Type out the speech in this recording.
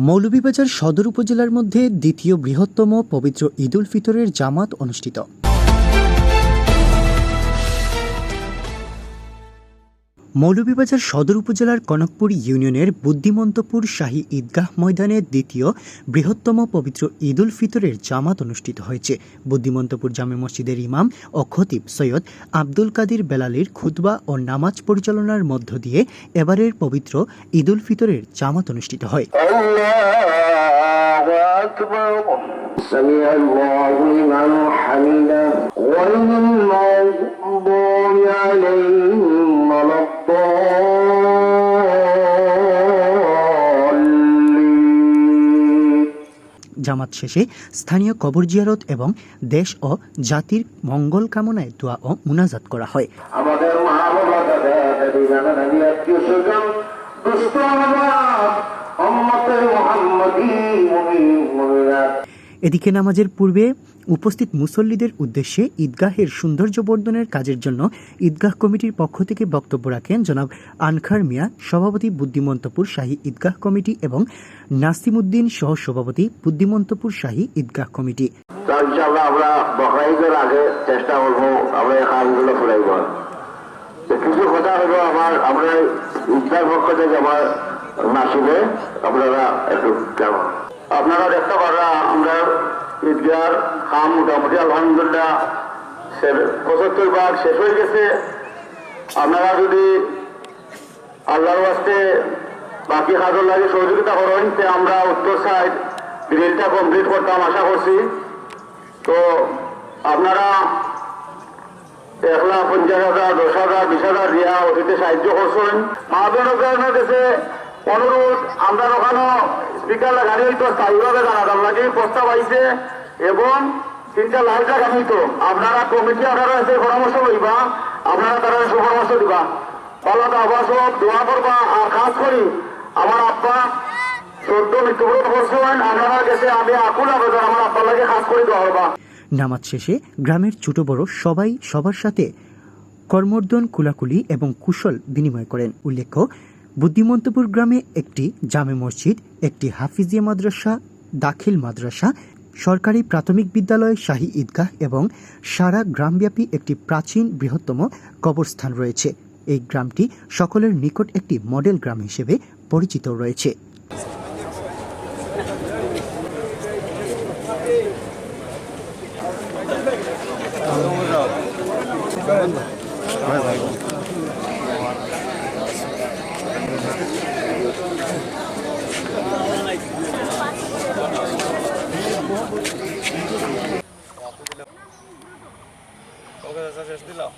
মৌলভীবাজার সদর উপজেলার মধ্যে দ্বিতীয় বৃহত্তম পবিত্র ঈদ উল ফিতরের জামাত অনুষ্ঠিত। মৌলভীবাজার সদর উপজেলার কনকপুর ইউনিয়নের বুদ্ধিমন্তপুর শাহী ঈদগাহ ময়দানে দ্বিতীয় বৃহত্তম পবিত্র ঈদ উল ফিতরের জামাত অনুষ্ঠিত হয়েছে। বুদ্ধিমন্তপুর জামে মসজিদের ইমাম ও খতিব সৈয়দ আব্দুল কাদির বেলালীর খুতবা ও নামাজ পরিচালনার মধ্য দিয়ে এবারের পবিত্র ঈদ উল ফিতরের জামাত অনুষ্ঠিত হয়। জামাত শেষে স্থানীয় কবর জিয়ারত এবং দেশ ও জাতির মঙ্গল কামনায় দোয়া ও মুনাজাত করা হয়। আমাদের এদিকে নামাজের পূর্বে উপস্থিত মুসল্লিদের উদ্দেশ্যে ঈদগাহের সৌন্দর্য বর্ধনের কাজের জন্য ঈদগাহ কমিটির পক্ষ থেকে বক্তব্য রাখেন জনাব আনখার মিয়া, সভাপতি বুদ্ধিমন্তপুর শাহী ঈদগাহ কমিটি, এবং নাসিমউদ্দিন সহ সভাপতি বুদ্ধিমন্তপুর শাহী ঈদগাহ কমিটি। আমরা বকরাইদের আগে চেষ্টা করবো আমরা এই কাজগুলো ফুরাইব। কিছু কথা হলো আমরা ঈদগাহ পক্ষ থেকে আমার নাসিবে আপনারা একটু কেমন আপনারা দেখতে পারা আমরা ঈদগার কাম মোটামুটি আলহামদুলিল্লাহ 75% শেষ হয়ে গেছে। আপনারা যদি আল্লাহর ওয়াস্তে বাকি কাজের লাগে সহযোগিতা করেন আমরা উত্তর সাইড গ্রিলটা কমপ্লিট করতাম আশা করছি। তো আপনারা 1,50,000, 10,000, 20,000 দিয়া অতীতে সাহায্য করছেন। মহাজনের কাছে অনুরোধ, আমরা ওখানে স্পিকার লাগানি হইতো স্থায়ীভাবে জানাতাম লাগে প্রস্তাব আইছে এবং 3টা লাইট লাগানি হইতো। আপনারা কমিটি আপনারা এসে পরামর্শ লইবা, আপনারা তারা সুপরামর্শ দিবা, আল্লাহ আবাস দোয়া করবা। আর কাজ করি আমার আব্বা 14 মৃত্যুবরণ করছেন, আপনারা গেছে আমি আকুল আবেদন আমার আব্বার লাগে কাজ করে দেওয়া করবা। নামাজ শেষে গ্রামের ছোট বড় সবাই সবার সাথে কর্মর্দন, কুলাকুলি এবং কুশল বিনিময় করেন। উল্লেখ্য, বুদ্ধিমন্তপুর গ্রামে একটি জামে মসজিদ, একটি হাফিজিয়া মাদ্রাসা, দাখিল মাদ্রাসা, সরকারি প্রাথমিক বিদ্যালয়, শাহী ঈদগাহ এবং সারা গ্রামব্যাপী একটি প্রাচীন বৃহত্তম কবরস্থান রয়েছে। এই গ্রামটি সকলের নিকট একটি মডেল গ্রাম হিসেবে পরিচিত রয়েছে। শেষ দিলাম।